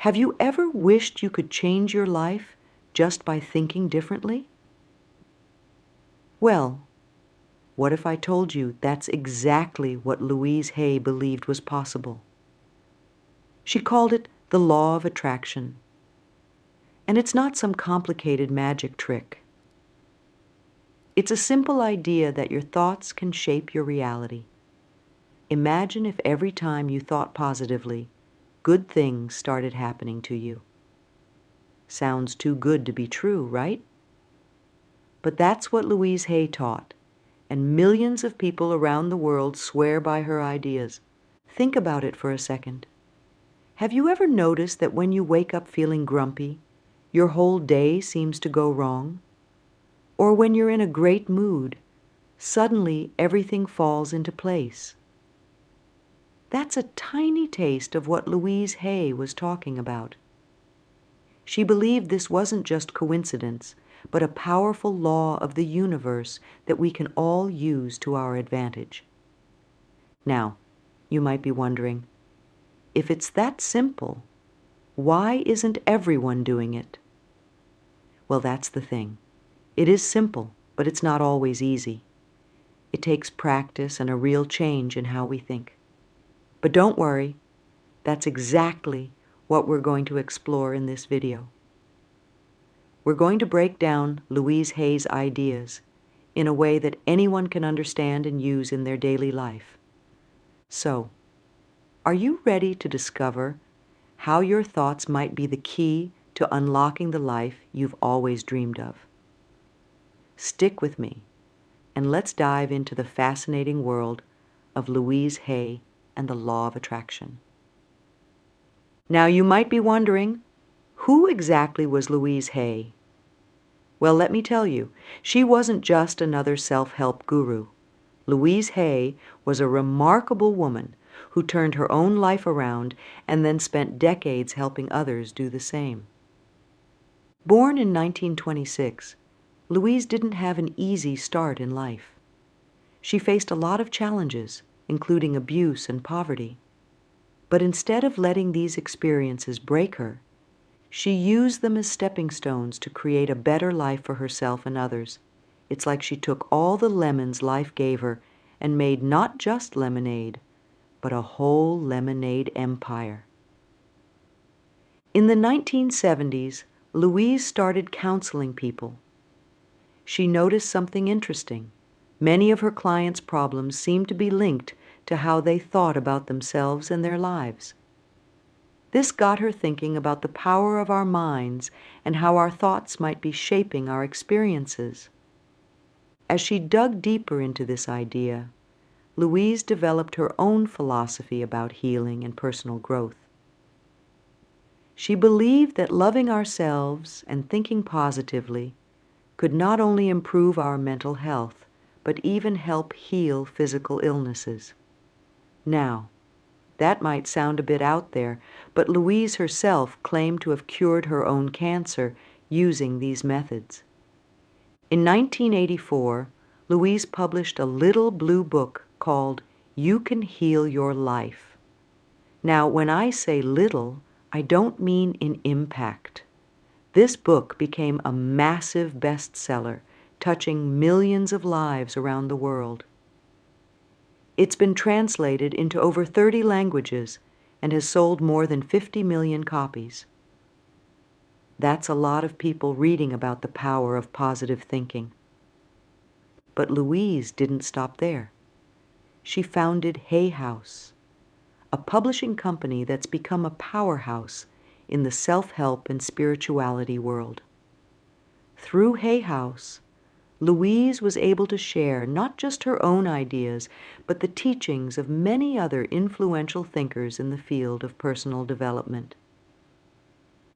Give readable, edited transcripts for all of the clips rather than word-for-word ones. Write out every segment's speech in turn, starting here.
Have you ever wished you could change your life just by thinking differently? Well, what if I told you that's exactly what Louise Hay believed was possible? She called it the law of attraction. And it's not some complicated magic trick. It's a simple idea that your thoughts can shape your reality. Imagine if every time you thought positively, good things started happening to you. Sounds too good to be true, right? But that's what Louise Hay taught, and millions of people around the world swear by her ideas. Think about it for a second. Have you ever noticed that when you wake up feeling grumpy, your whole day seems to go wrong? Or when you're in a great mood, suddenly everything falls into place? That's a tiny taste of what Louise Hay was talking about. She believed this wasn't just coincidence, but a powerful law of the universe that we can all use to our advantage. Now, you might be wondering, if it's that simple, why isn't everyone doing it? Well, that's the thing. It is simple, but it's not always easy. It takes practice and a real change in how we think. But don't worry, that's exactly what we're going to explore in this video. We're going to break down Louise Hay's ideas in a way that anyone can understand and use in their daily life. So, are you ready to discover how your thoughts might be the key to unlocking the life you've always dreamed of? Stick with me, and let's dive into the fascinating world of Louise Hay and the law of attraction. Now, you might be wondering, who exactly was Louise Hay? Well, let me tell you, she wasn't just another self-help guru. Louise Hay was a remarkable woman who turned her own life around and then spent decades helping others do the same. Born in 1926, Louise didn't have an easy start in life. She faced a lot of challenges, including abuse and poverty. But instead of letting these experiences break her, she used them as stepping stones to create a better life for herself and others. It's like she took all the lemons life gave her and made not just lemonade, but a whole lemonade empire. In the 1970s, Louise started counseling people. She noticed something interesting. Many of her clients' problems seemed to be linked to how they thought about themselves and their lives. This got her thinking about the power of our minds and how our thoughts might be shaping our experiences. As she dug deeper into this idea, Louise developed her own philosophy about healing and personal growth. She believed that loving ourselves and thinking positively could not only improve our mental health, but even help heal physical illnesses. Now, that might sound a bit out there, but Louise herself claimed to have cured her own cancer using these methods. In 1984, Louise published a little blue book called You Can Heal Your Life. Now, when I say little, I don't mean in impact. This book became a massive bestseller, touching millions of lives around the world. It's been translated into over 30 languages and has sold more than 50 million copies. That's a lot of people reading about the power of positive thinking. But Louise didn't stop there. She founded Hay House, a publishing company that's become a powerhouse in the self-help and spirituality world. Through Hay House, Louise was able to share not just her own ideas, but the teachings of many other influential thinkers in the field of personal development.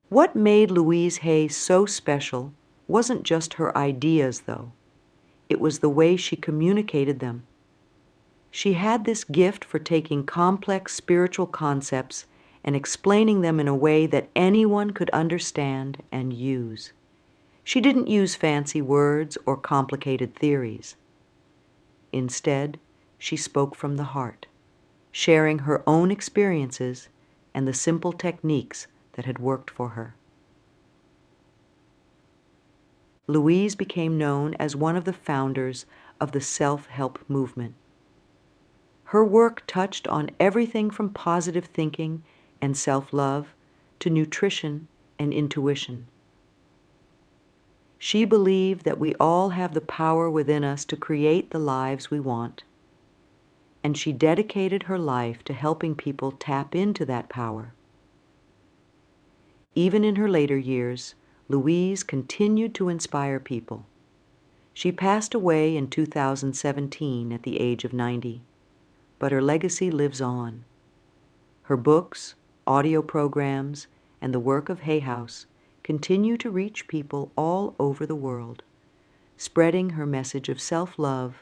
What made Louise Hay so special wasn't just her ideas, though. It was the way she communicated them. She had this gift for taking complex spiritual concepts and explaining them in a way that anyone could understand and use. She didn't use fancy words or complicated theories. Instead, she spoke from the heart, sharing her own experiences and the simple techniques that had worked for her. Louise became known as one of the founders of the self-help movement. Her work touched on everything from positive thinking and self-love to nutrition and intuition. She believed that we all have the power within us to create the lives we want, and she dedicated her life to helping people tap into that power. Even in her later years, Louise continued to inspire people. She passed away in 2017 at the age of 90, but her legacy lives on. Her books, audio programs, and the work of Hay House continue to reach people all over the world, spreading her message of self-love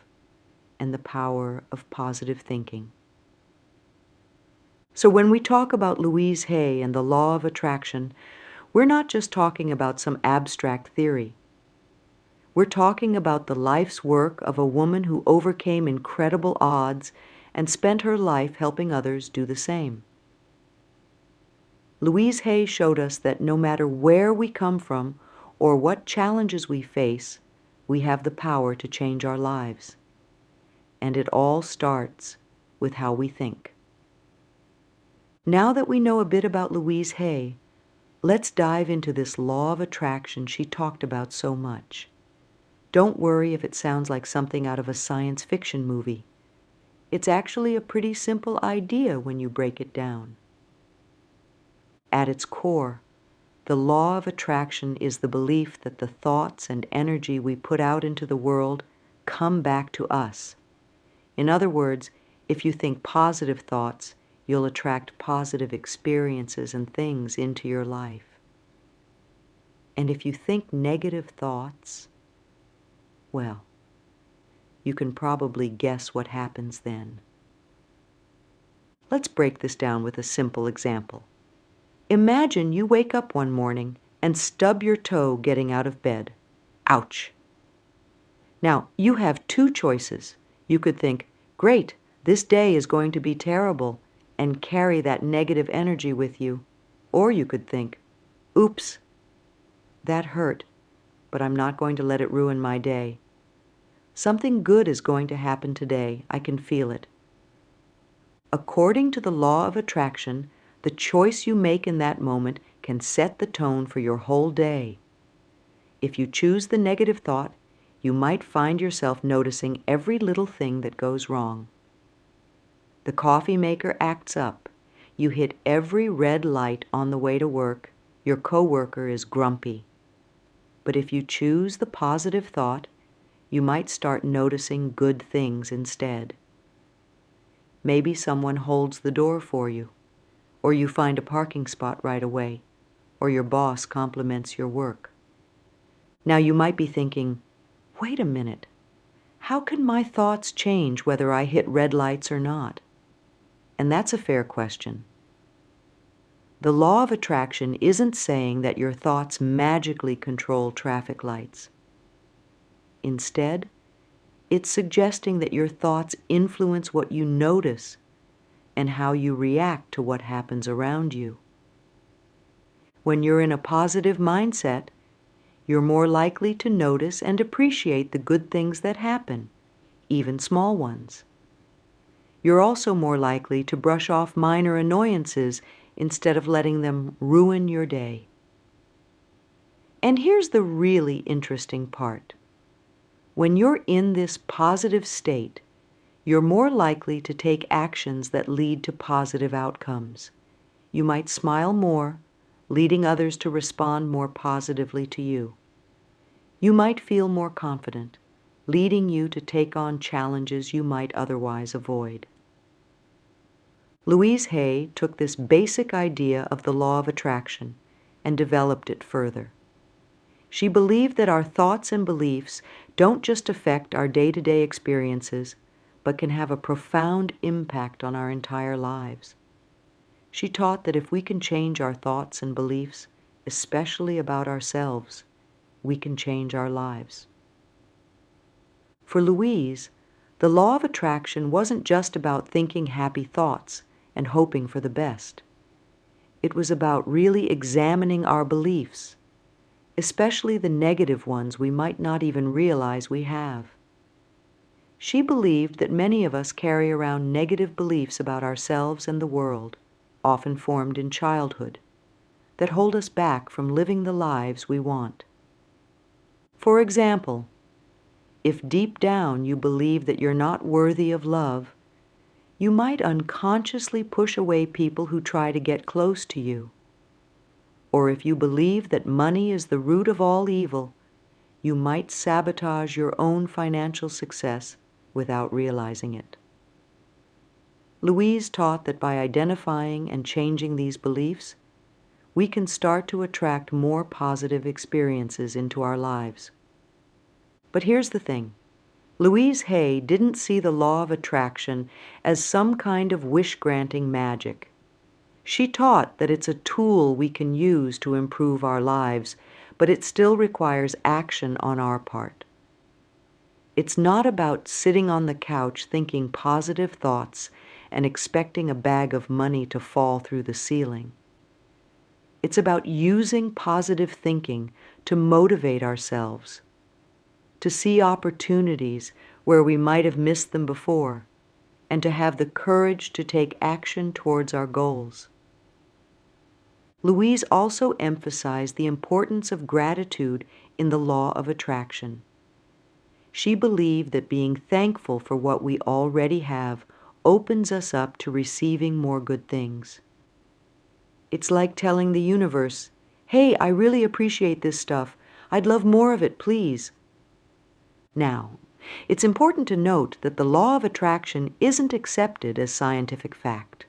and the power of positive thinking. So when we talk about Louise Hay and the law of attraction, we're not just talking about some abstract theory. We're talking about the life's work of a woman who overcame incredible odds and spent her life helping others do the same. Louise Hay showed us that no matter where we come from or what challenges we face, we have the power to change our lives. And it all starts with how we think. Now that we know a bit about Louise Hay, let's dive into this law of attraction she talked about so much. Don't worry if it sounds like something out of a science fiction movie. It's actually a pretty simple idea when you break it down. At its core, the law of attraction is the belief that the thoughts and energy we put out into the world come back to us. In other words, if you think positive thoughts, you'll attract positive experiences and things into your life. And if you think negative thoughts, well, you can probably guess what happens then. Let's break this down with a simple example. Imagine you wake up one morning and stub your toe getting out of bed. Ouch! Now, you have two choices. You could think, great, this day is going to be terrible, and carry that negative energy with you. Or you could think, oops, that hurt, but I'm not going to let it ruin my day. Something good is going to happen today. I can feel it. According to the law of attraction, the choice you make in that moment can set the tone for your whole day. If you choose the negative thought, you might find yourself noticing every little thing that goes wrong. The coffee maker acts up. You hit every red light on the way to work. Your coworker is grumpy. But if you choose the positive thought, you might start noticing good things instead. Maybe someone holds the door for you, or you find a parking spot right away, or your boss compliments your work. Now you might be thinking, wait a minute, how can my thoughts change whether I hit red lights or not? And that's a fair question. The law of attraction isn't saying that your thoughts magically control traffic lights. Instead, it's suggesting that your thoughts influence what you notice and how you react to what happens around you. When you're in a positive mindset, you're more likely to notice and appreciate the good things that happen, even small ones. You're also more likely to brush off minor annoyances instead of letting them ruin your day. And here's the really interesting part. When you're in this positive state, you're more likely to take actions that lead to positive outcomes. You might smile more, leading others to respond more positively to you. You might feel more confident, leading you to take on challenges you might otherwise avoid. Louise Hay took this basic idea of the law of attraction and developed it further. She believed that our thoughts and beliefs don't just affect our day-to-day experiences, but can have a profound impact on our entire lives. She taught that if we can change our thoughts and beliefs, especially about ourselves, we can change our lives. For Louise, the law of attraction wasn't just about thinking happy thoughts and hoping for the best. it was about really examining our beliefs, especially the negative ones we might not even realize we have. She believed that many of us carry around negative beliefs about ourselves and the world, often formed in childhood, that hold us back from living the lives we want. For example, if deep down you believe that you're not worthy of love, you might unconsciously push away people who try to get close to you. Or if you believe that money is the root of all evil, you might sabotage your own financial success without realizing it. Louise taught that by identifying and changing these beliefs, we can start to attract more positive experiences into our lives. But here's the thing. Louise Hay didn't see the law of attraction as some kind of wish-granting magic. She taught that it's a tool we can use to improve our lives, but it still requires action on our part. It's not about sitting on the couch thinking positive thoughts and expecting a bag of money to fall through the ceiling. It's about using positive thinking to motivate ourselves, to see opportunities where we might have missed them before, and to have the courage to take action towards our goals. Louise also emphasized the importance of gratitude in the law of attraction. She believed that being thankful for what we already have opens us up to receiving more good things. It's like telling the universe, "Hey, I really appreciate this stuff. I'd love more of it, please." Now, it's important to note that the law of attraction isn't accepted as scientific fact.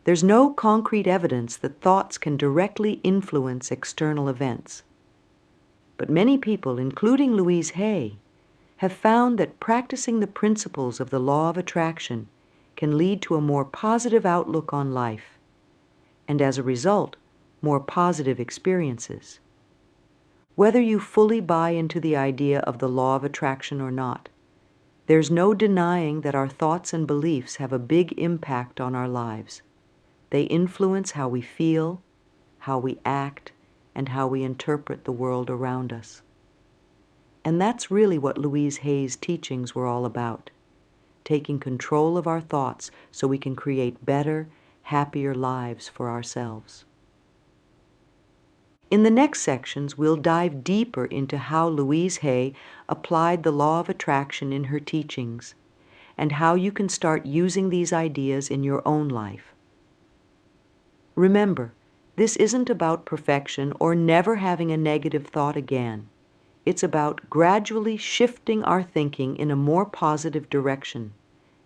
There's no concrete evidence that thoughts can directly influence external events. But many people, including Louise Hay, have found that practicing the principles of the law of attraction can lead to a more positive outlook on life, and as a result, more positive experiences. Whether you fully buy into the idea of the law of attraction or not, there's no denying that our thoughts and beliefs have a big impact on our lives. They influence how we feel, how we act, and how we interpret the world around us. And that's really what Louise Hay's teachings were all about, taking control of our thoughts so we can create better, happier lives for ourselves. In the next sections, we'll dive deeper into how Louise Hay applied the law of attraction in her teachings, and how you can start using these ideas in your own life. Remember, this isn't about perfection or never having a negative thought again. It's about gradually shifting our thinking in a more positive direction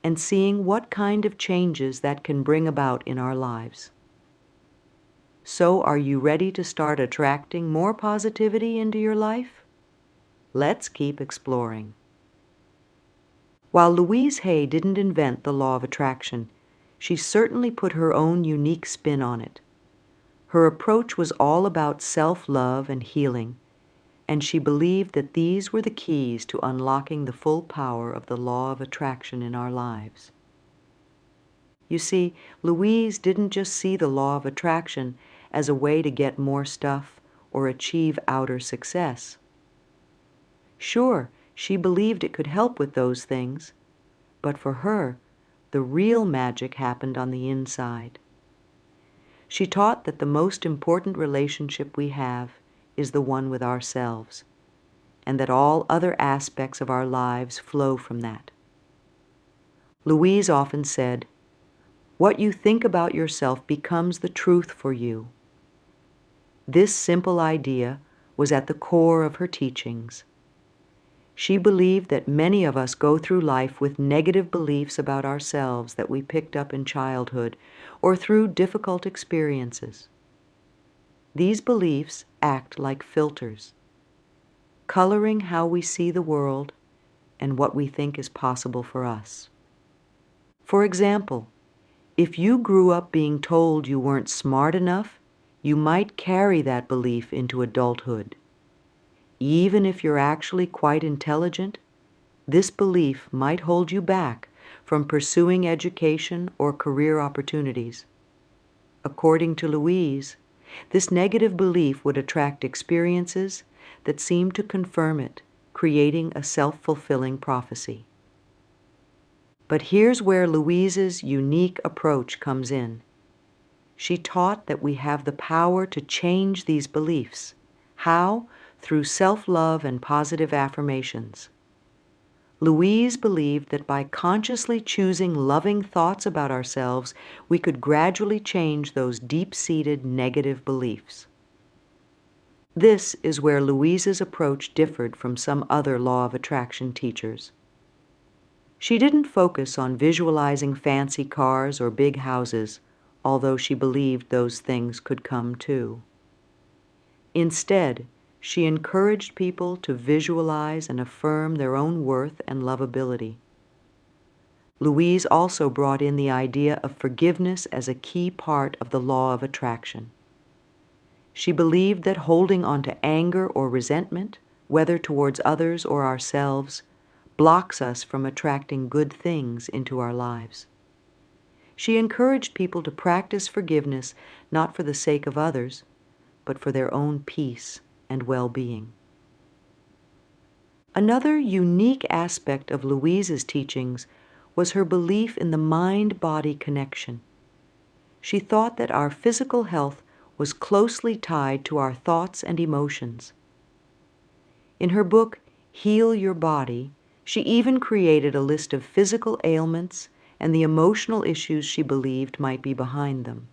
and seeing what kind of changes that can bring about in our lives. So, are you ready to start attracting more positivity into your life? Let's keep exploring. While Louise Hay didn't invent the law of attraction, she certainly put her own unique spin on it. Her approach was all about self-love and healing, and she believed that these were the keys to unlocking the full power of the law of attraction in our lives. You see, Louise didn't just see the law of attraction as a way to get more stuff or achieve outer success. Sure, she believed it could help with those things, but for her, the real magic happened on the inside. She taught that the most important relationship we have is the one with ourselves, and that all other aspects of our lives flow from that. Louise often said, "What you think about yourself becomes the truth for you." This simple idea was at the core of her teachings. She believed that many of us go through life with negative beliefs about ourselves that we picked up in childhood or through difficult experiences. These beliefs act like filters, coloring how we see the world and what we think is possible for us. For example, if you grew up being told you weren't smart enough, you might carry that belief into adulthood. Even if you're actually quite intelligent, this belief might hold you back from pursuing education or career opportunities. According to Louise, this negative belief would attract experiences that seemed to confirm it, creating a self-fulfilling prophecy. But here's where Louise's unique approach comes in. She taught that we have the power to change these beliefs. How? Through self-love and positive affirmations. Louise believed that by consciously choosing loving thoughts about ourselves, we could gradually change those deep-seated negative beliefs. This is where Louise's approach differed from some other law of attraction teachers. She didn't focus on visualizing fancy cars or big houses, although she believed those things could come too. Instead, she encouraged people to visualize and affirm their own worth and lovability. Louise also brought in the idea of forgiveness as a key part of the law of attraction. She believed that holding on to anger or resentment, whether towards others or ourselves, blocks us from attracting good things into our lives. She encouraged people to practice forgiveness not for the sake of others, but for their own peace and well-being. Another unique aspect of Louise's teachings was her belief in the mind-body connection. She thought that our physical health was closely tied to our thoughts and emotions. In her book, Heal Your Body, she even created a list of physical ailments and the emotional issues she believed might be behind them.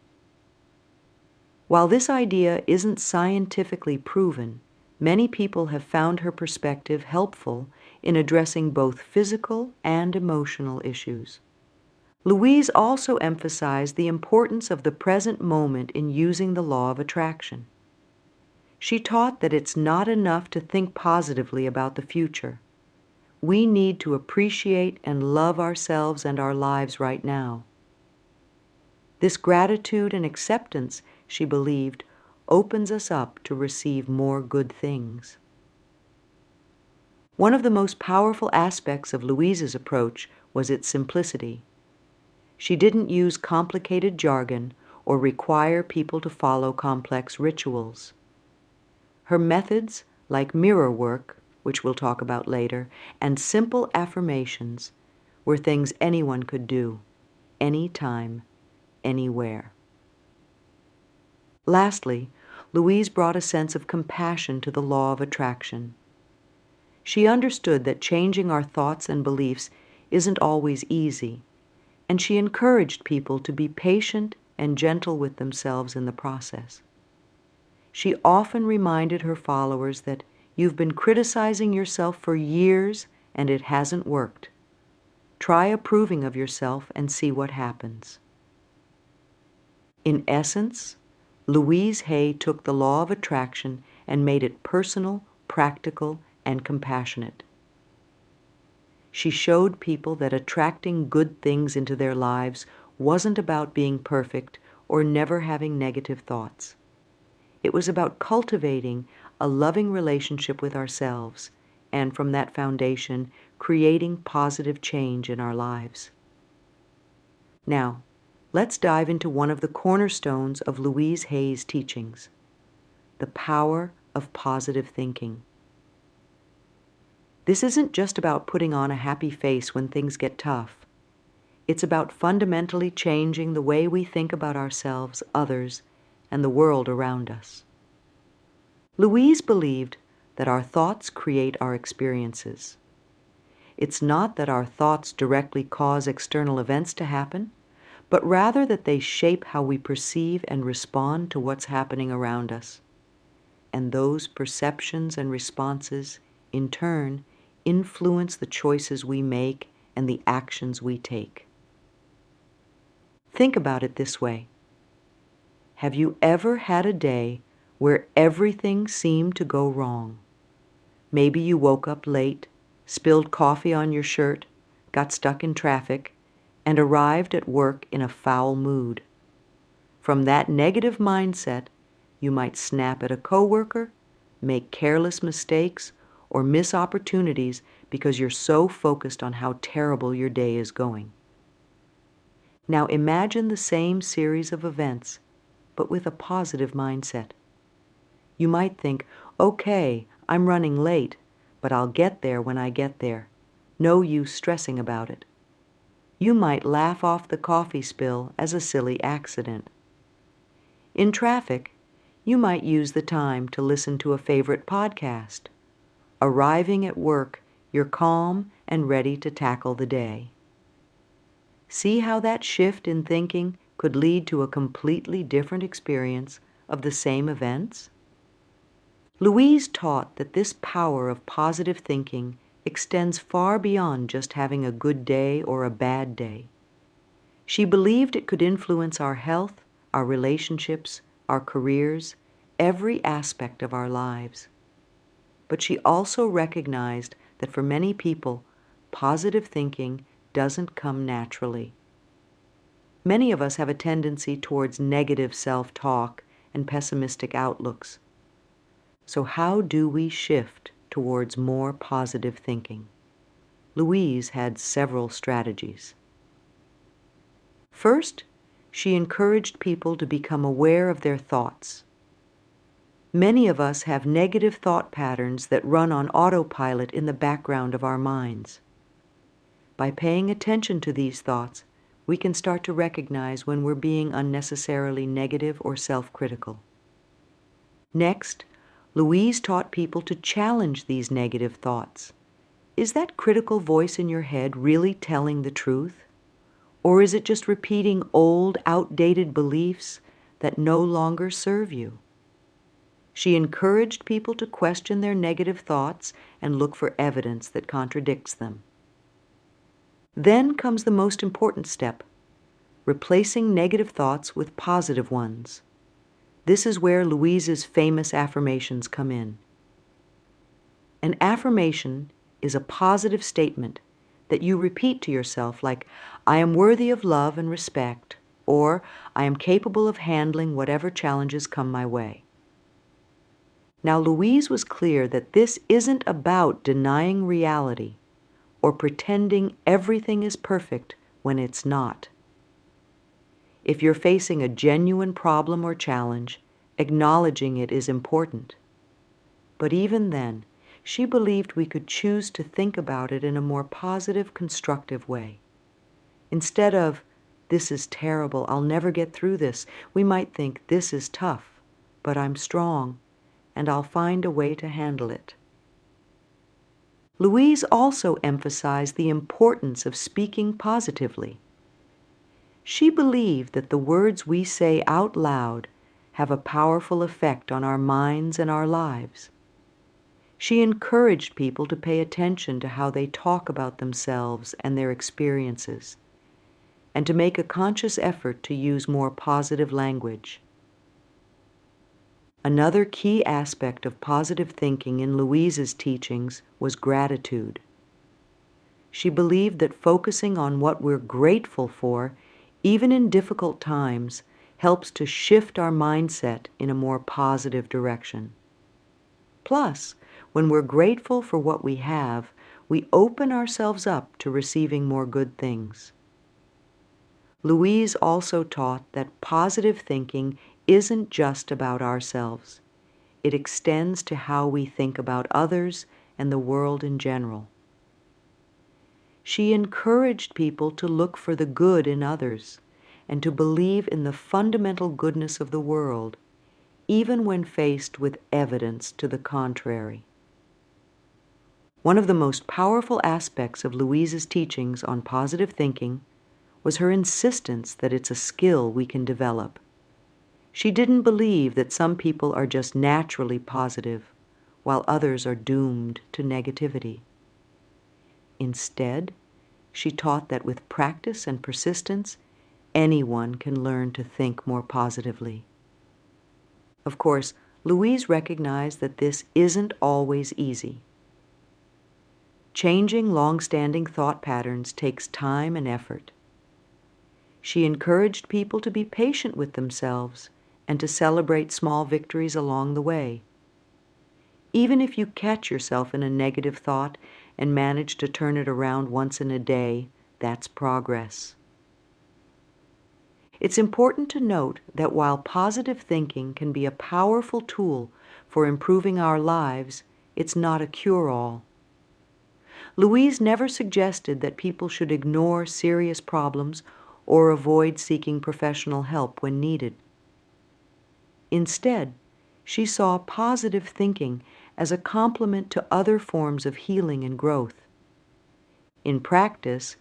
While this idea isn't scientifically proven, many people have found her perspective helpful in addressing both physical and emotional issues. Louise also emphasized the importance of the present moment in using the law of attraction. She taught that it's not enough to think positively about the future. We need to appreciate and love ourselves and our lives right now. This gratitude and acceptance, she believed, opens us up to receive more good things. One of the most powerful aspects of Louise's approach was its simplicity. She didn't use complicated jargon or require people to follow complex rituals. Her methods, like mirror work, which we'll talk about later, and simple affirmations, were things anyone could do, anytime, anywhere. Lastly, Louise brought a sense of compassion to the law of attraction. She understood that changing our thoughts and beliefs isn't always easy, and she encouraged people to be patient and gentle with themselves in the process. She often reminded her followers that you've been criticizing yourself for years and it hasn't worked. Try approving of yourself and see what happens. In essence, Louise Hay took the law of attraction and made it personal, practical, and compassionate. She showed people that attracting good things into their lives wasn't about being perfect or never having negative thoughts. It was about cultivating a loving relationship with ourselves, and from that foundation, creating positive change in our lives. Now, let's dive into one of the cornerstones of Louise Hay's teachings, the power of positive thinking. This isn't just about putting on a happy face when things get tough. It's about fundamentally changing the way we think about ourselves, others, and the world around us. Louise believed that our thoughts create our experiences. It's not that our thoughts directly cause external events to happen, but rather that they shape how we perceive and respond to what's happening around us. And those perceptions and responses, in turn, influence the choices we make and the actions we take. Think about it this way. Have you ever had a day where everything seemed to go wrong? Maybe you woke up late, spilled coffee on your shirt, got stuck in traffic, and arrived at work in a foul mood. From that negative mindset, you might snap at a coworker, make careless mistakes, or miss opportunities because you're so focused on how terrible your day is going. Now imagine the same series of events but with a positive mindset. You might think, okay, I'm running late, but I'll get there when I get there. No use stressing about it. You might laugh off the coffee spill as a silly accident. In traffic, you might use the time to listen to a favorite podcast. Arriving at work, you're calm and ready to tackle the day. See how that shift in thinking could lead to a completely different experience of the same events? Louise taught that this power of positive thinking extends far beyond just having a good day or a bad day. She believed it could influence our health, our relationships, our careers, every aspect of our lives. But she also recognized that for many people, positive thinking doesn't come naturally. Many of us have a tendency towards negative self-talk and pessimistic outlooks. So how do we shift towards more positive thinking? Louise had several strategies. First, she encouraged people to become aware of their thoughts. Many of us have negative thought patterns that run on autopilot in the background of our minds. By paying attention to these thoughts, we can start to recognize when we're being unnecessarily negative or self-critical. Next, Louise taught people to challenge these negative thoughts. Is that critical voice in your head really telling the truth? Or is it just repeating old, outdated beliefs that no longer serve you? She encouraged people to question their negative thoughts and look for evidence that contradicts them. Then comes the most important step, replacing negative thoughts with positive ones. This is where Louise's famous affirmations come in. An affirmation is a positive statement that you repeat to yourself like, I am worthy of love and respect, or I am capable of handling whatever challenges come my way. Now, Louise was clear that this isn't about denying reality or pretending everything is perfect when it's not. If you're facing a genuine problem or challenge, acknowledging it is important. But even then, she believed we could choose to think about it in a more positive, constructive way. Instead of, this is terrible, I'll never get through this, we might think, this is tough, but I'm strong, and I'll find a way to handle it. Louise also emphasized the importance of speaking positively. She believed that the words we say out loud have a powerful effect on our minds and our lives. She encouraged people to pay attention to how they talk about themselves and their experiences, and to make a conscious effort to use more positive language. Another key aspect of positive thinking in Louise's teachings was gratitude. She believed that focusing on what we're grateful for, even in difficult times, helps to shift our mindset in a more positive direction. Plus, when we're grateful for what we have, we open ourselves up to receiving more good things. Louise also taught that positive thinking isn't just about ourselves. It extends to how we think about others and the world in general. She encouraged people to look for the good in others and to believe in the fundamental goodness of the world, even when faced with evidence to the contrary. One of the most powerful aspects of Louise's teachings on positive thinking was her insistence that it's a skill we can develop. She didn't believe that some people are just naturally positive, while others are doomed to negativity. Instead, she taught that with practice and persistence, anyone can learn to think more positively. Of course, Louise recognized that this isn't always easy. Changing long-standing thought patterns takes time and effort. She encouraged people to be patient with themselves and to celebrate small victories along the way. Even if you catch yourself in a negative thought and manage to turn it around once in a day, that's progress. It's important to note that while positive thinking can be a powerful tool for improving our lives, it's not a cure-all. Louise never suggested that people should ignore serious problems or avoid seeking professional help when needed. Instead, she saw positive thinking as a complement to other forms of healing and growth. In practice,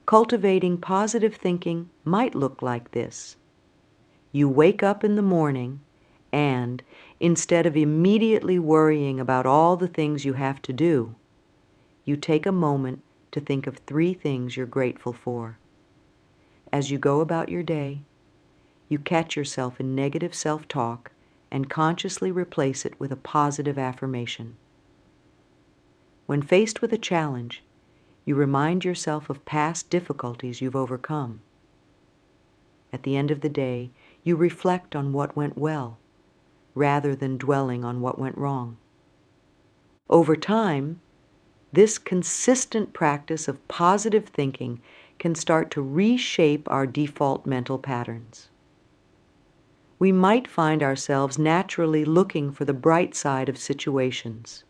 cultivating positive thinking might look like this. You wake up in the morning and, instead of immediately worrying about all the things you have to do, you take a moment to think of 3 things you're grateful for. As you go about your day, you catch yourself in negative self-talk and consciously replace it with a positive affirmation. When faced with a challenge, you remind yourself of past difficulties you've overcome. At the end of the day, you reflect on what went well, rather than dwelling on what went wrong. Over time, this consistent practice of positive thinking can start to reshape our default mental patterns. We might find ourselves naturally looking for the bright side of situations,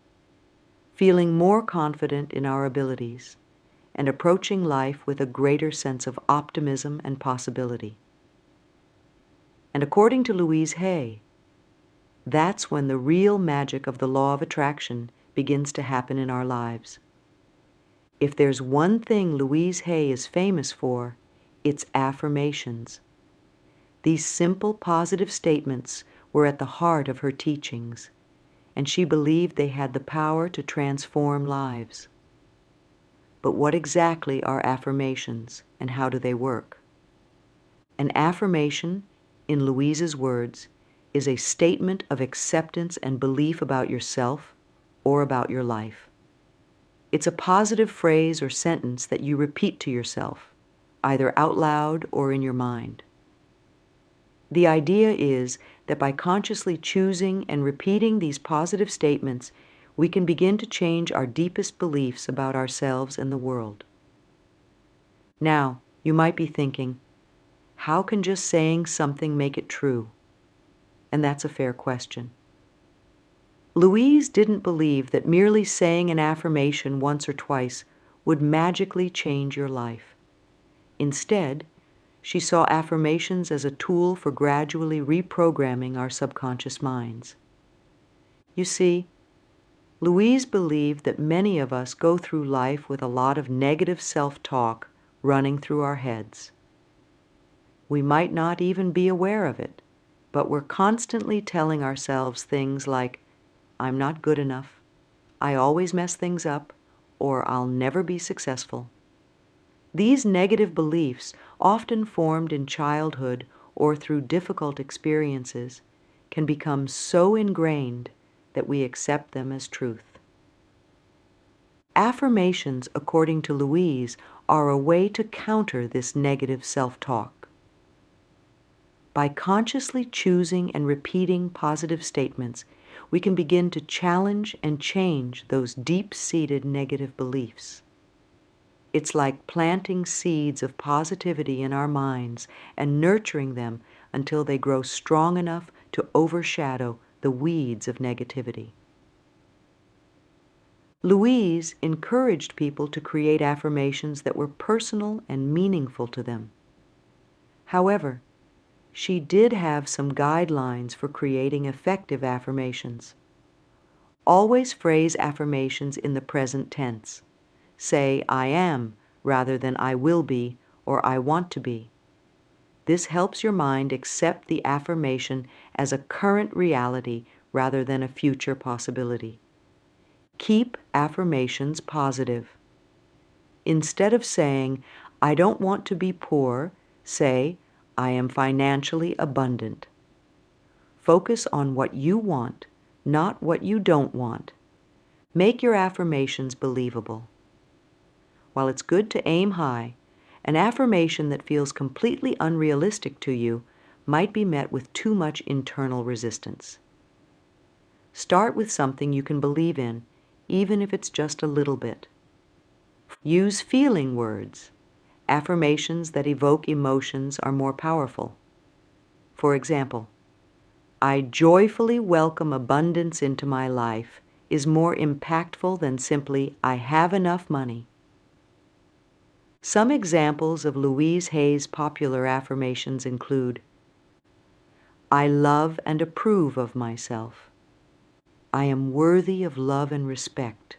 feeling more confident in our abilities, and approaching life with a greater sense of optimism and possibility. And according to Louise Hay, that's when the real magic of the law of attraction begins to happen in our lives. If there's one thing Louise Hay is famous for, it's affirmations. These simple positive statements were at the heart of her teachings, and she believed they had the power to transform lives. But what exactly are affirmations, and how do they work? An affirmation, in Louise's words, is a statement of acceptance and belief about yourself or about your life. It's a positive phrase or sentence that you repeat to yourself, either out loud or in your mind. The idea is that by consciously choosing and repeating these positive statements, we can begin to change our deepest beliefs about ourselves and the world. Now, you might be thinking, how can just saying something make it true? And that's a fair question. Louise didn't believe that merely saying an affirmation once or twice would magically change your life. Instead, she saw affirmations as a tool for gradually reprogramming our subconscious minds. You see, Louise believed that many of us go through life with a lot of negative self-talk running through our heads. We might not even be aware of it, but we're constantly telling ourselves things like, I'm not good enough, I always mess things up, or I'll never be successful. These negative beliefs, often formed in childhood or through difficult experiences, can become so ingrained that we accept them as truth. Affirmations, according to Louise, are a way to counter this negative self-talk. By consciously choosing and repeating positive statements, we can begin to challenge and change those deep-seated negative beliefs. It's like planting seeds of positivity in our minds and nurturing them until they grow strong enough to overshadow the weeds of negativity. Louise encouraged people to create affirmations that were personal and meaningful to them. However, she did have some guidelines for creating effective affirmations. Always phrase affirmations in the present tense. Say, I am, rather than I will be or I want to be. This helps your mind accept the affirmation as a current reality rather than a future possibility. Keep affirmations positive. Instead of saying, I don't want to be poor, say, I am financially abundant. Focus on what you want, not what you don't want. Make your affirmations believable. While it's good to aim high, an affirmation that feels completely unrealistic to you might be met with too much internal resistance. Start with something you can believe in, even if it's just a little bit. Use feeling words. Affirmations that evoke emotions are more powerful. For example, I joyfully welcome abundance into my life is more impactful than simply, I have enough money. Some examples of Louise Hay's popular affirmations include, I love and approve of myself. I am worthy of love and respect.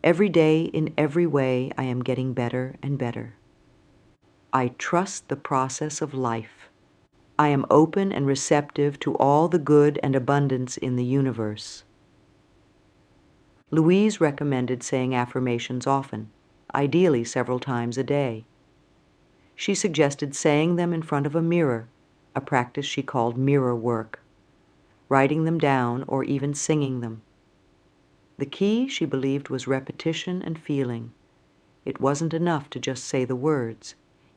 Every day, in every way, I am getting better and better. I trust the process of life. I am open and receptive to all the good and abundance in the universe. Louise recommended saying affirmations often, ideally several times a day. She suggested saying them in front of a mirror, a practice she called mirror work, writing them down or even singing them. The key, she believed, was repetition and feeling. It wasn't enough to just say the words.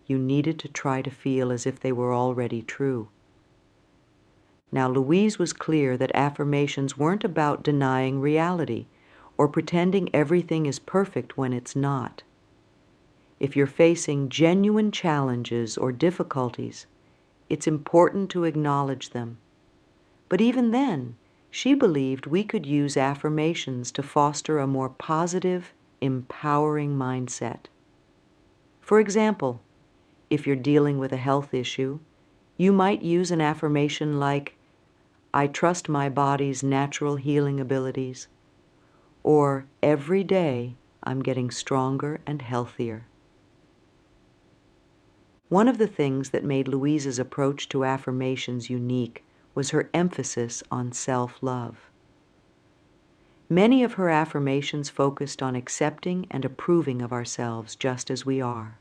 You needed to try to feel as if they were already true. Now, Louise was clear that affirmations weren't about denying reality or pretending everything is perfect when it's not. If you're facing genuine challenges or difficulties, it's important to acknowledge them. But even then, she believed we could use affirmations to foster a more positive, empowering mindset. For example, if you're dealing with a health issue, you might use an affirmation like, I trust my body's natural healing abilities, or every day I'm getting stronger and healthier. One of the things that made Louise's approach to affirmations unique was her emphasis on self-love. Many of her affirmations focused on accepting and approving of ourselves just as we are.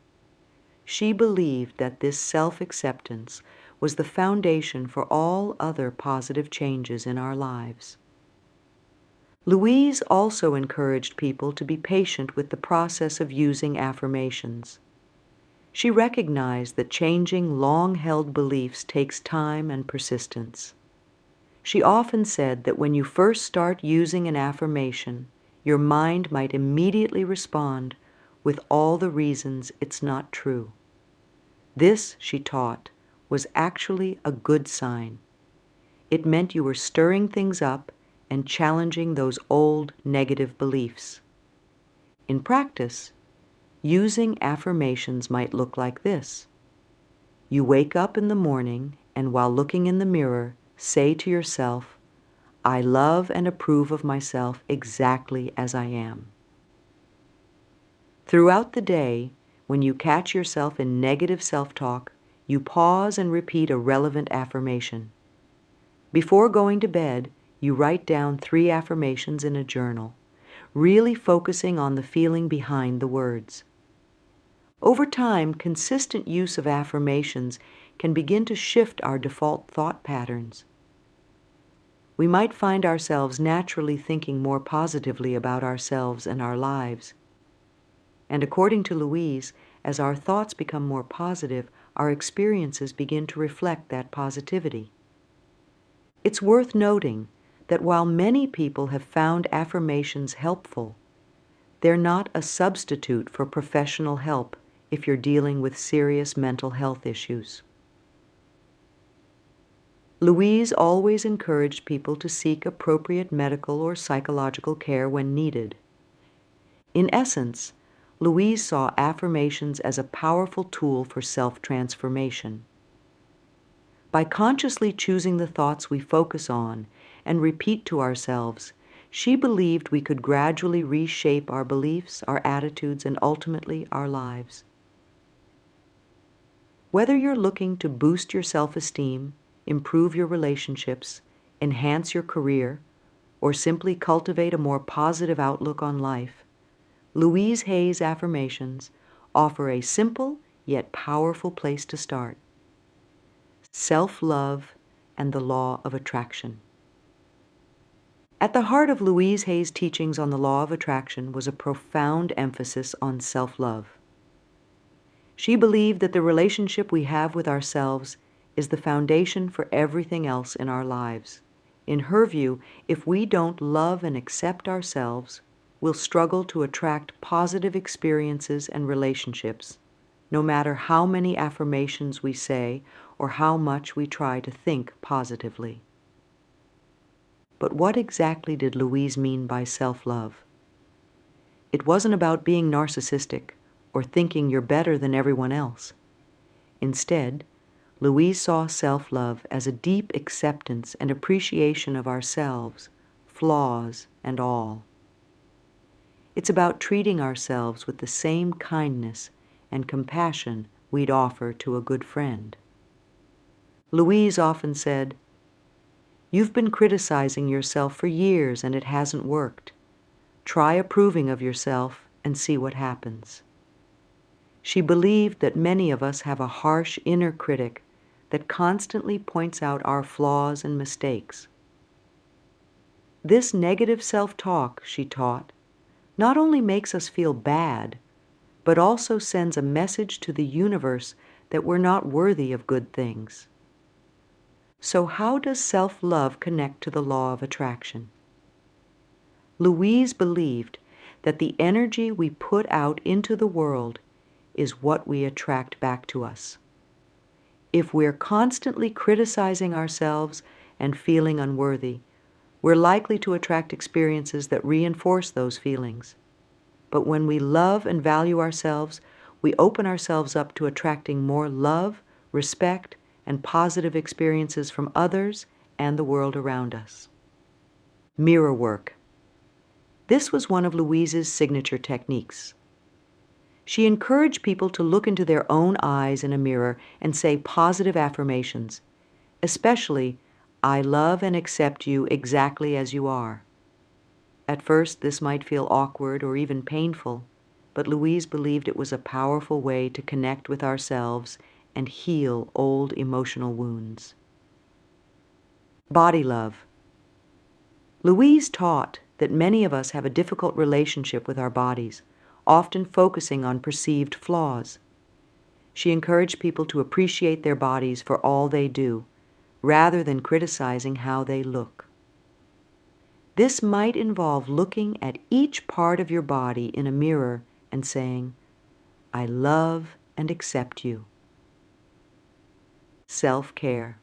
She believed that this self-acceptance was the foundation for all other positive changes in our lives. Louise also encouraged people to be patient with the process of using affirmations. She recognized that changing long-held beliefs takes time and persistence. She often said that when you first start using an affirmation, your mind might immediately respond with all the reasons it's not true. This, she taught, was actually a good sign. It meant you were stirring things up and challenging those old negative beliefs. In practice, using affirmations might look like this. You wake up in the morning and while looking in the mirror, say to yourself, I love and approve of myself exactly as I am. Throughout the day, when you catch yourself in negative self-talk, you pause and repeat a relevant affirmation. Before going to bed, you write down 3 affirmations in a journal, really focusing on the feeling behind the words. Over time, consistent use of affirmations can begin to shift our default thought patterns. We might find ourselves naturally thinking more positively about ourselves and our lives. And according to Louise, as our thoughts become more positive, our experiences begin to reflect that positivity. It's worth noting that while many people have found affirmations helpful, they're not a substitute for professional help if you're dealing with serious mental health issues. Louise always encouraged people to seek appropriate medical or psychological care when needed. In essence, Louise saw affirmations as a powerful tool for self-transformation. By consciously choosing the thoughts we focus on and repeat to ourselves, she believed we could gradually reshape our beliefs, our attitudes, and ultimately our lives. Whether you're looking to boost your self-esteem, improve your relationships, enhance your career, or simply cultivate a more positive outlook on life, Louise Hay's affirmations offer a simple yet powerful place to start. Self-love and the law of attraction. At the heart of Louise Hay's teachings on the law of attraction was a profound emphasis on self-love. She believed that the relationship we have with ourselves is the foundation for everything else in our lives. In her view, if we don't love and accept ourselves, we'll struggle to attract positive experiences and relationships, no matter how many affirmations we say or how much we try to think positively. But what exactly did Louise mean by self-love? It wasn't about being narcissistic or thinking you're better than everyone else. Instead, Louise saw self-love as a deep acceptance and appreciation of ourselves, flaws and all. It's about treating ourselves with the same kindness and compassion we'd offer to a good friend. Louise often said, "You've been criticizing yourself for years and it hasn't worked. Try approving of yourself and see what happens." She believed that many of us have a harsh inner critic that constantly points out our flaws and mistakes. This negative self-talk, she taught, not only makes us feel bad, but also sends a message to the universe that we're not worthy of good things. So how does self-love connect to the law of attraction? Louise believed that the energy we put out into the world is what we attract back to us. If we're constantly criticizing ourselves and feeling unworthy, we're likely to attract experiences that reinforce those feelings. But when we love and value ourselves, we open ourselves up to attracting more love, respect, and positive experiences from others and the world around us. Mirror work. This was one of Louise's signature techniques. She encouraged people to look into their own eyes in a mirror and say positive affirmations, especially, "I love and accept you exactly as you are." At first, this might feel awkward or even painful, but Louise believed it was a powerful way to connect with ourselves and heal old emotional wounds. Body love. Louise taught that many of us have a difficult relationship with our bodies, often focusing on perceived flaws. She encouraged people to appreciate their bodies for all they do, rather than criticizing how they look. This might involve looking at each part of your body in a mirror and saying, "I love and accept you." Self-care.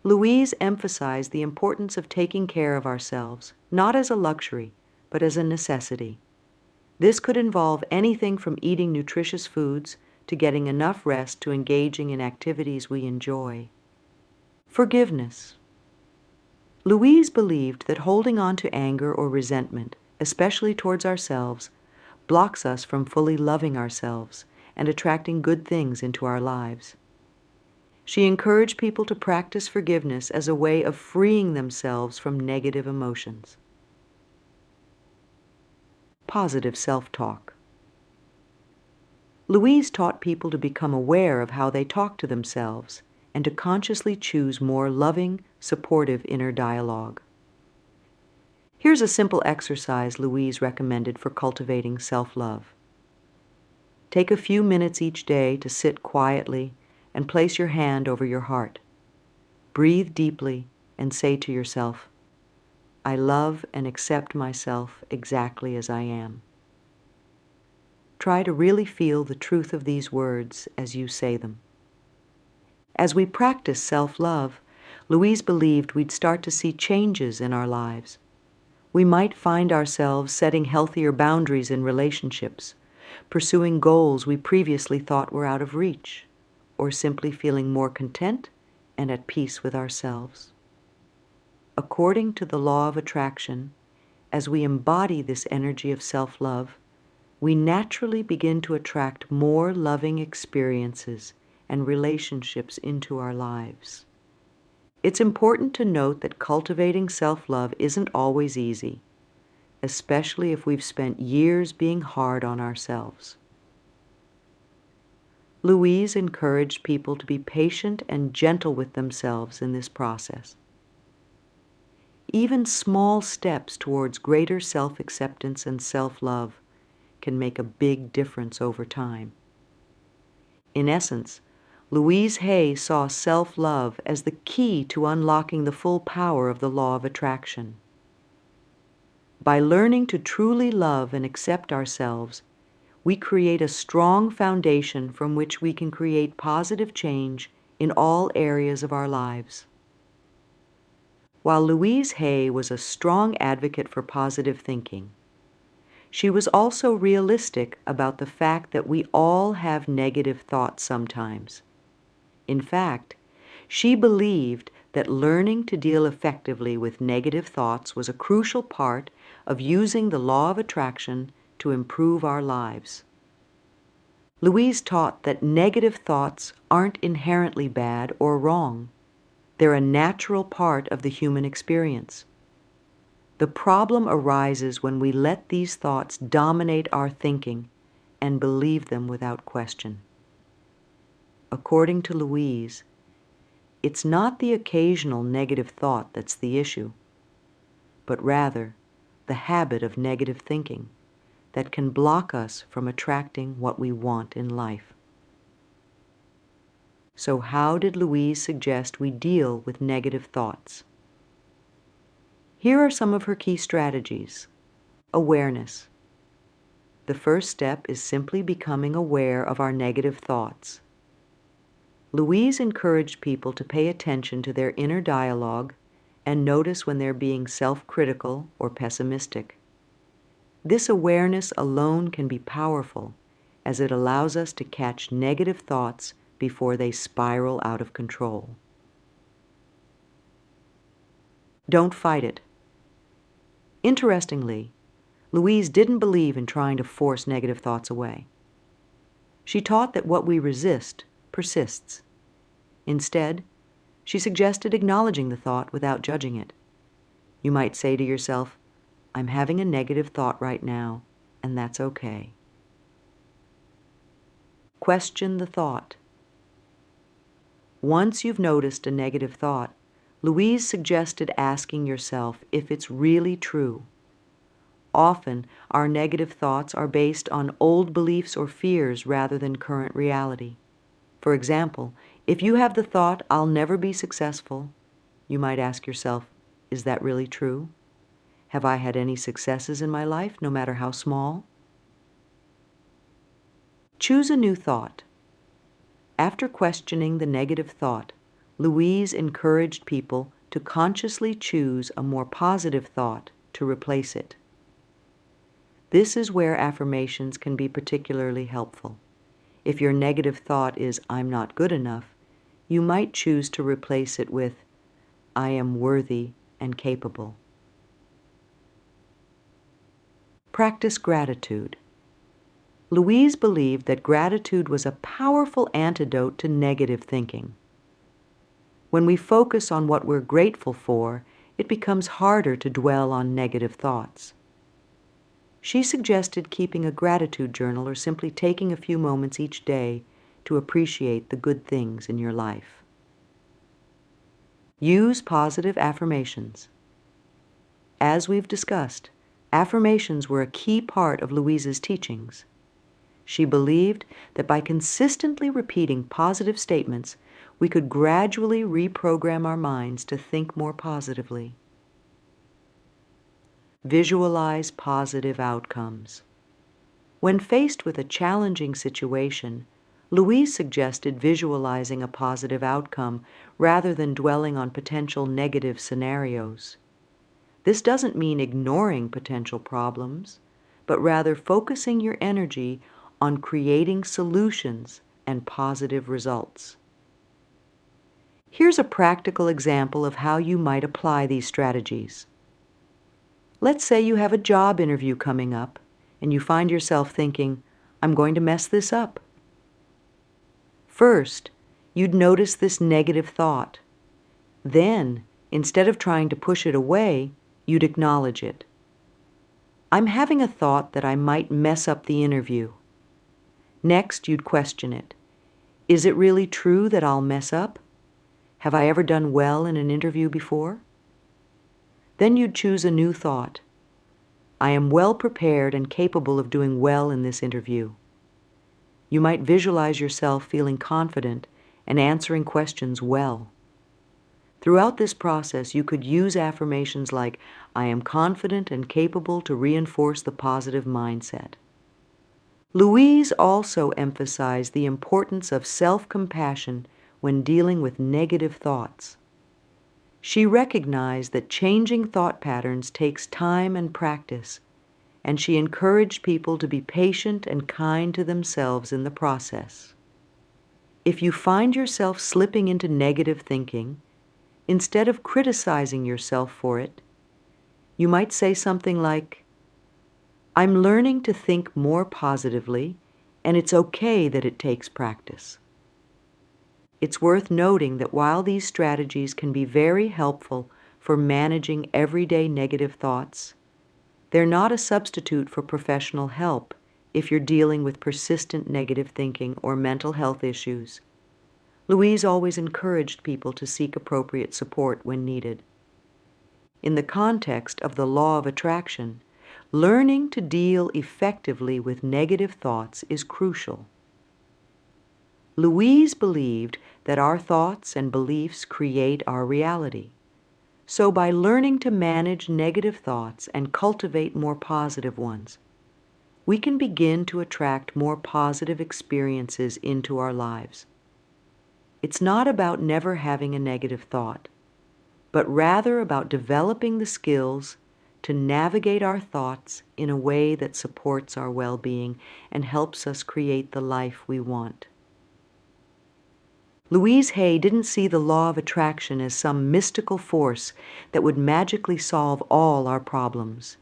Louise emphasized the importance of taking care of ourselves, not as a luxury, but as a necessity. This could involve anything from eating nutritious foods to getting enough rest to engaging in activities we enjoy. Forgiveness. Louise believed that holding on to anger or resentment, especially towards ourselves, blocks us from fully loving ourselves and attracting good things into our lives. She encouraged people to practice forgiveness as a way of freeing themselves from negative emotions. Positive self-talk. Louise taught people to become aware of how they talk to themselves and to consciously choose more loving, supportive inner dialogue. Here's a simple exercise Louise recommended for cultivating self-love. Take a few minutes each day to sit quietly and place your hand over your heart. Breathe deeply and say to yourself, "I love and accept myself exactly as I am." Try to really feel the truth of these words as you say them. As we practice self-love, Louise believed we'd start to see changes in our lives. We might find ourselves setting healthier boundaries in relationships, pursuing goals we previously thought were out of reach, or simply feeling more content and at peace with ourselves. According to the law of attraction, as we embody this energy of self-love, we naturally begin to attract more loving experiences and relationships into our lives. It's important to note that cultivating self-love isn't always easy, especially if we've spent years being hard on ourselves. Louise encouraged people to be patient and gentle with themselves in this process. Even small steps towards greater self-acceptance and self-love can make a big difference over time. In essence, Louise Hay saw self-love as the key to unlocking the full power of the law of attraction. By learning to truly love and accept ourselves, we create a strong foundation from which we can create positive change in all areas of our lives. While Louise Hay was a strong advocate for positive thinking, she was also realistic about the fact that we all have negative thoughts sometimes. In fact, she believed that learning to deal effectively with negative thoughts was a crucial part of using the law of attraction to improve our lives. Louise taught that negative thoughts aren't inherently bad or wrong. They're a natural part of the human experience. The problem arises when we let these thoughts dominate our thinking and believe them without question. According to Louise, it's not the occasional negative thought that's the issue, but rather the habit of negative thinking that can block us from attracting what we want in life. So how did Louise suggest we deal with negative thoughts? Here are some of her key strategies. Awareness. The first step is simply becoming aware of our negative thoughts. Louise encouraged people to pay attention to their inner dialogue and notice when they're being self-critical or pessimistic. This awareness alone can be powerful, as it allows us to catch negative thoughts before they spiral out of control. Don't fight it. Interestingly, Louise didn't believe in trying to force negative thoughts away. She taught that what we resist persists. Instead, she suggested acknowledging the thought without judging it. You might say to yourself, "I'm having a negative thought right now, and that's okay." Question the thought. Once you've noticed a negative thought, Louise suggested asking yourself if it's really true. Often, our negative thoughts are based on old beliefs or fears rather than current reality. For example, if you have the thought, "I'll never be successful," you might ask yourself, is that really true? Have I had any successes in my life, no matter how small? Choose a new thought. After questioning the negative thought, Louise encouraged people to consciously choose a more positive thought to replace it. This is where affirmations can be particularly helpful. If your negative thought is, "I'm not good enough," you might choose to replace it with, "I am worthy and capable." Practice gratitude. Louise believed that gratitude was a powerful antidote to negative thinking. When we focus on what we're grateful for, it becomes harder to dwell on negative thoughts. She suggested keeping a gratitude journal or simply taking a few moments each day to appreciate the good things in your life. Use positive affirmations. As we've discussed, affirmations were a key part of Louise's teachings. She believed that by consistently repeating positive statements, we could gradually reprogram our minds to think more positively. Visualize positive outcomes. When faced with a challenging situation, Louise suggested visualizing a positive outcome rather than dwelling on potential negative scenarios. This doesn't mean ignoring potential problems, but rather focusing your energy on creating solutions and positive results. Here's a practical example of how you might apply these strategies. Let's say you have a job interview coming up and you find yourself thinking, "I'm going to mess this up." First, you'd notice this negative thought. Then, instead of trying to push it away, you'd acknowledge it. "I'm having a thought that I might mess up the interview." Next, you'd question it. "Is it really true that I'll mess up? Have I ever done well in an interview before?" Then you'd choose a new thought. "I am well prepared and capable of doing well in this interview." You might visualize yourself feeling confident and answering questions well. Throughout this process, you could use affirmations like, I am confident and capable, to reinforce the positive mindset. Louise also emphasized the importance of self-compassion when dealing with negative thoughts. She recognized that changing thought patterns takes time and practice, and she encouraged people to be patient and kind to themselves in the process. If you find yourself slipping into negative thinking, instead of criticizing yourself for it, you might say something like, I'm learning to think more positively, and it's okay that it takes practice. It's worth noting that while these strategies can be very helpful for managing everyday negative thoughts, they're not a substitute for professional help if you're dealing with persistent negative thinking or mental health issues. Louise always encouraged people to seek appropriate support when needed. In the context of the law of attraction, learning to deal effectively with negative thoughts is crucial. Louise believed that our thoughts and beliefs create our reality. So by learning to manage negative thoughts and cultivate more positive ones, we can begin to attract more positive experiences into our lives. It's not about never having a negative thought, but rather about developing the skills to navigate our thoughts in a way that supports our well-being and helps us create the life we want. Louise Hay didn't see the law of attraction as some mystical force that would magically solve all our problems.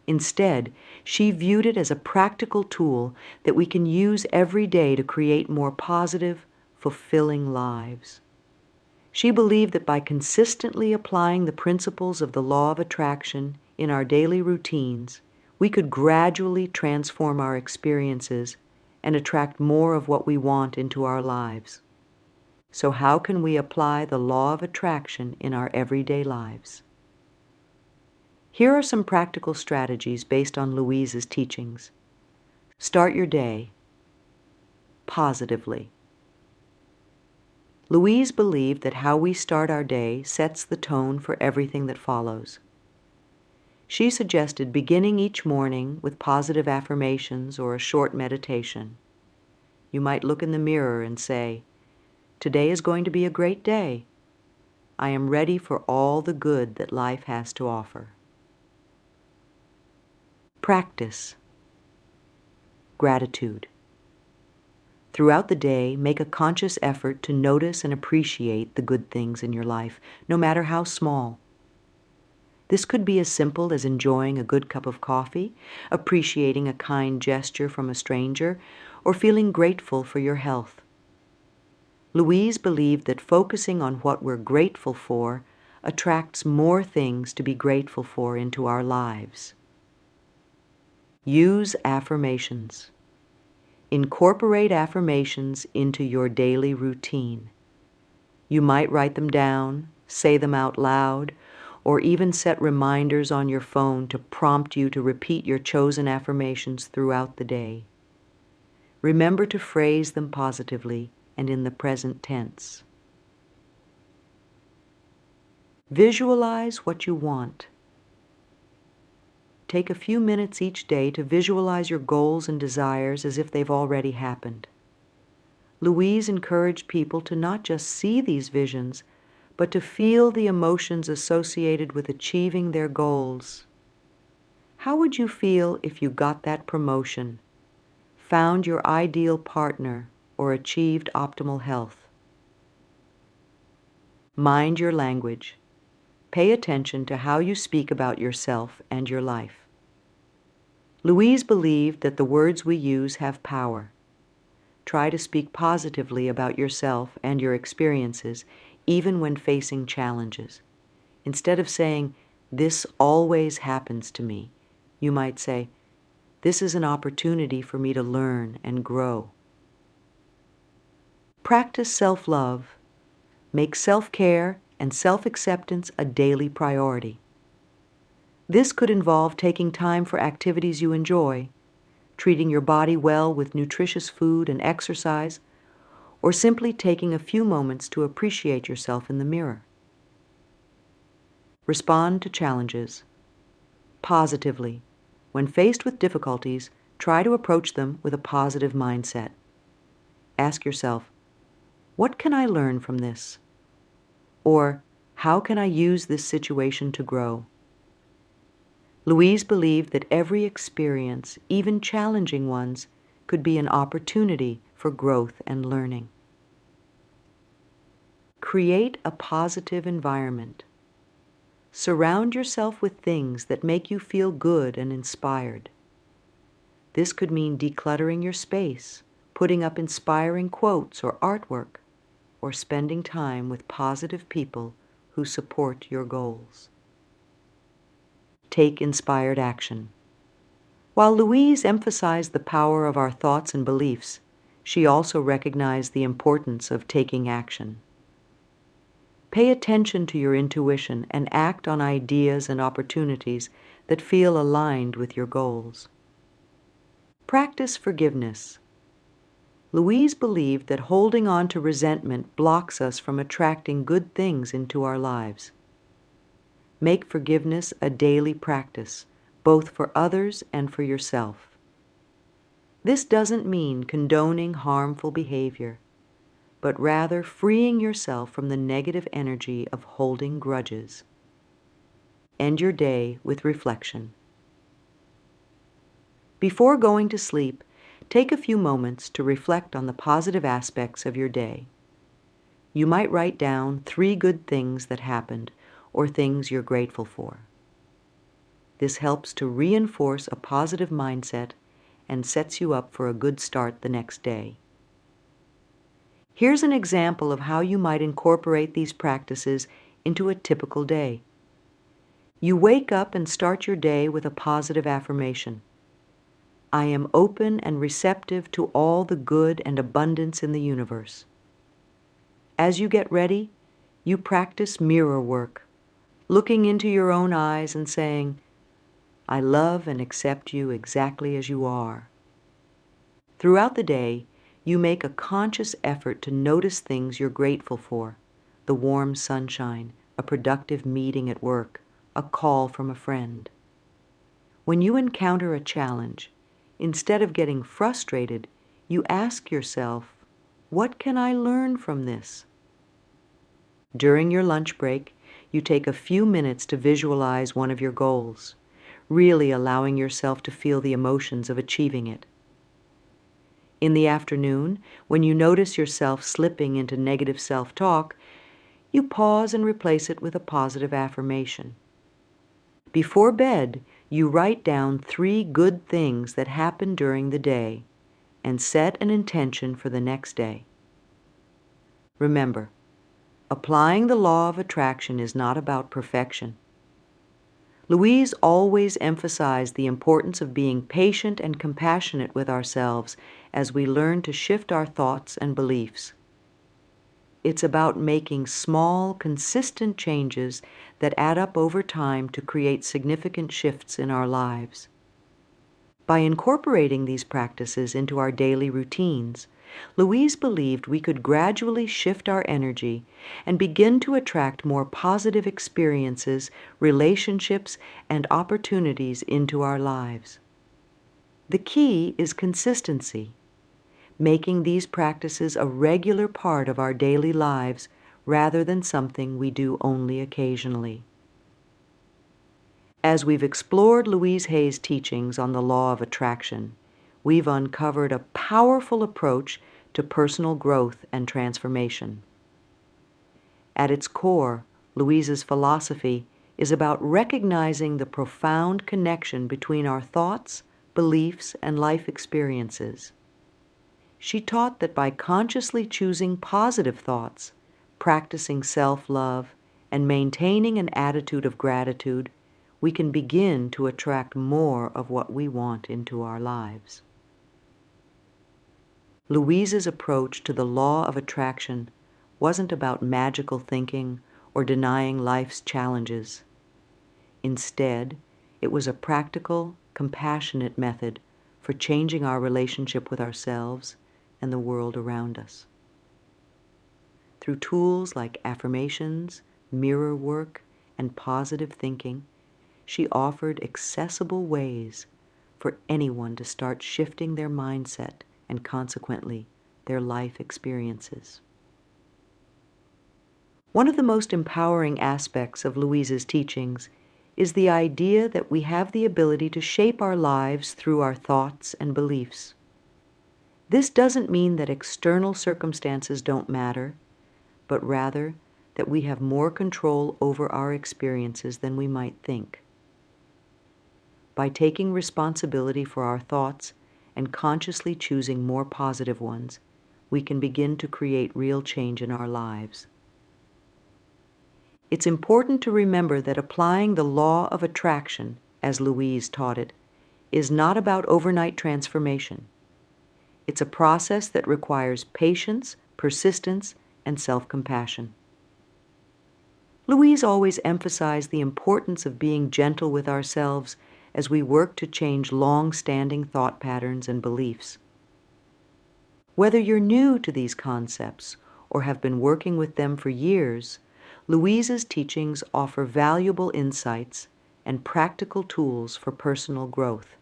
Instead, she viewed it as a practical tool that we can use every day to create more positive, fulfilling lives. She believed that by consistently applying the principles of the law of attraction in our daily routines, we could gradually transform our experiences and attract more of what we want into our lives. So how can we apply the law of attraction in our everyday lives? Here are some practical strategies based on Louise's teachings. Start your day positively. Louise believed that how we start our day sets the tone for everything that follows. She suggested beginning each morning with positive affirmations or a short meditation. You might look in the mirror and say, today is going to be a great day. I am ready for all the good that life has to offer. Practice gratitude. Throughout the day, make a conscious effort to notice and appreciate the good things in your life, no matter how small. This could be as simple as enjoying a good cup of coffee, appreciating a kind gesture from a stranger, or feeling grateful for your health. Louise believed that focusing on what we're grateful for attracts more things to be grateful for into our lives. Use affirmations. Incorporate affirmations into your daily routine. You might write them down, say them out loud, or even set reminders on your phone to prompt you to repeat your chosen affirmations throughout the day. Remember to phrase them positively and in the present tense. Visualize what you want. Take a few minutes each day to visualize your goals and desires as if they've already happened. Louise encouraged people to not just see these visions, but to feel the emotions associated with achieving their goals. How would you feel if you got that promotion, found your ideal partner, or achieved optimal health? Mind your language. Pay attention to how you speak about yourself and your life. Louise believed that the words we use have power. Try to speak positively about yourself and your experiences, even when facing challenges. Instead of saying, "This always happens to me," you might say, "This is an opportunity for me to learn and grow." Practice self-love. Make self-care and self-acceptance a daily priority. This could involve taking time for activities you enjoy, treating your body well with nutritious food and exercise, or simply taking a few moments to appreciate yourself in the mirror. Respond to challenges positively. When faced with difficulties, try to approach them with a positive mindset. Ask yourself, what can I learn from this? Or, how can I use this situation to grow? Louise believed that every experience, even challenging ones, could be an opportunity for growth and learning. Create a positive environment. Surround yourself with things that make you feel good and inspired. This could mean decluttering your space, putting up inspiring quotes or artwork, or spending time with positive people who support your goals. Take inspired action. While Louise emphasized the power of our thoughts and beliefs, she also recognized the importance of taking action. Pay attention to your intuition and act on ideas and opportunities that feel aligned with your goals. Practice forgiveness. Louise believed that holding on to resentment blocks us from attracting good things into our lives. Make forgiveness a daily practice, both for others and for yourself. This doesn't mean condoning harmful behavior, but rather freeing yourself from the negative energy of holding grudges. End your day with reflection. Before going to sleep, take a few moments to reflect on the positive aspects of your day. You might write down 3 good things that happened or things you're grateful for. This helps to reinforce a positive mindset and sets you up for a good start the next day. Here's an example of how you might incorporate these practices into a typical day. You wake up and start your day with a positive affirmation. I am open and receptive to all the good and abundance in the universe. As you get ready, you practice mirror work, looking into your own eyes and saying, I love and accept you exactly as you are. Throughout the day, you make a conscious effort to notice things you're grateful for, the warm sunshine, a productive meeting at work, a call from a friend. When you encounter a challenge, instead of getting frustrated, you ask yourself, what can I learn from this? During your lunch break, you take a few minutes to visualize one of your goals, really allowing yourself to feel the emotions of achieving it. In the afternoon, when you notice yourself slipping into negative self-talk, you pause and replace it with a positive affirmation. Before bed, you write down 3 good things that happened during the day and set an intention for the next day. Remember, applying the law of attraction is not about perfection. Louise always emphasized the importance of being patient and compassionate with ourselves as we learn to shift our thoughts and beliefs. It's about making small, consistent changes that add up over time to create significant shifts in our lives. By incorporating these practices into our daily routines, Louise believed we could gradually shift our energy and begin to attract more positive experiences, relationships, and opportunities into our lives. The key is consistency, making these practices a regular part of our daily lives rather than something we do only occasionally. As we've explored Louise Hay's teachings on the law of attraction, we've uncovered a powerful approach to personal growth and transformation. At its core, Louise's philosophy is about recognizing the profound connection between our thoughts, beliefs, and life experiences. She taught that by consciously choosing positive thoughts, practicing self-love, and maintaining an attitude of gratitude, we can begin to attract more of what we want into our lives. Louise's approach to the law of attraction wasn't about magical thinking or denying life's challenges. Instead, it was a practical, compassionate method for changing our relationship with ourselves and the world around us. Through tools like affirmations, mirror work, and positive thinking, she offered accessible ways for anyone to start shifting their mindset and consequently their life experiences. One of the most empowering aspects of Louise's teachings is the idea that we have the ability to shape our lives through our thoughts and beliefs. This doesn't mean that external circumstances don't matter, but rather that we have more control over our experiences than we might think. By taking responsibility for our thoughts and consciously choosing more positive ones, we can begin to create real change in our lives. It's important to remember that applying the law of attraction, as Louise taught it, is not about overnight transformation. It's a process that requires patience, persistence, and self-compassion. Louise always emphasized the importance of being gentle with ourselves as we work to change long-standing thought patterns and beliefs. Whether you're new to these concepts or have been working with them for years, Louise's teachings offer valuable insights and practical tools for personal growth.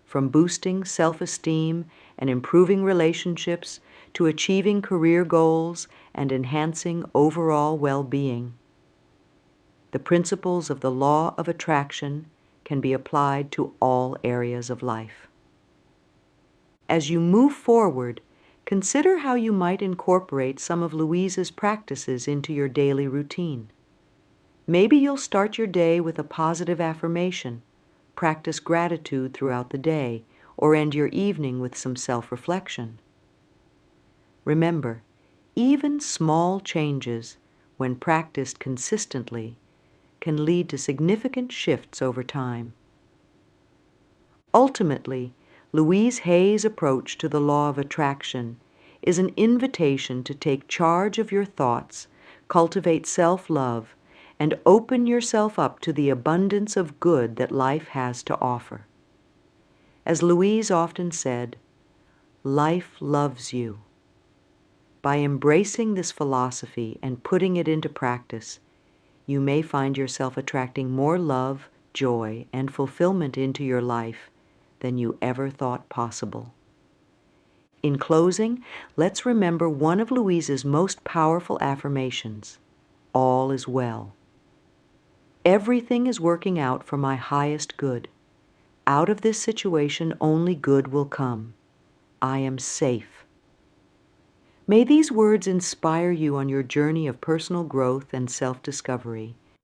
From boosting self-esteem and improving relationships to achieving career goals and enhancing overall well-being, the principles of the law of attraction can be applied to all areas of life. As you move forward, consider how you might incorporate some of Louise's practices into your daily routine. Maybe you'll start your day with a positive affirmation, practice gratitude throughout the day, or end your evening with some self-reflection. Remember, even small changes, when practiced consistently, can lead to significant shifts over time. Ultimately, Louise Hay's approach to the law of attraction is an invitation to take charge of your thoughts, cultivate self-love, and open yourself up to the abundance of good that life has to offer. As Louise often said, life loves you. By embracing this philosophy and putting it into practice, you may find yourself attracting more love, joy, and fulfillment into your life than you ever thought possible. In closing, let's remember one of Louise's most powerful affirmations: all is well. Everything is working out for my highest good. Out of this situation, only good will come. I am safe. May these words inspire you on your journey of personal growth and self-discovery,